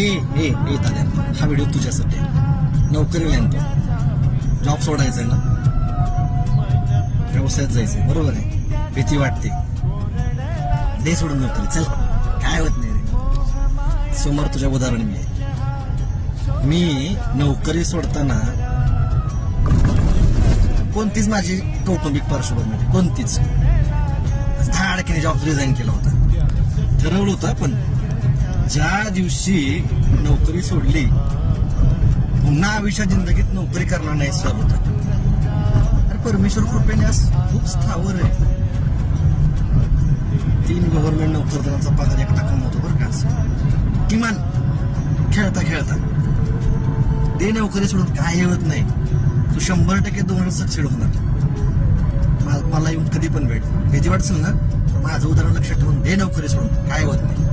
ए ताल्या, हा व्हिडिओ तुझ्यासाठी आहे. नोकरीला आणतो, जॉब सोडायचंय ना, व्यवसायात जायचंय, बरोबर आहे. भीती वाटते, दे सोडून नोकरी, चल काय होत नाही रे. समोर तुझ्या उदाहरण मी नोकरी सोडताना कोणतीच माझी कौटुंबिक पार्श्वभूमी कोणतीच धाडकीने जॉब रिझाईन केला होता. ठरवलं होतं, पण ज्या दिवशी नोकरी सोडली पुन्हा आयुष्यात जिंदगीत नोकरी करणार नाही सर होता. अरे परमेश्वर कृपेने आज खूप स्थावर आहे. 3 गव्हर्नमेंट नोकरदारांचा पगार एकटा कमवतो बरं का, किमान खेळता खेळता. ते नोकरी सोडून काय होत नाही, तू 100% 2 वर्ष सक्सेड होणार. मला येऊन कधी पण भेट, भीती वाटसेल ना, माझं उदाहरण लक्षात ठेवून दे नोकरी सोडून, काय होत नाही.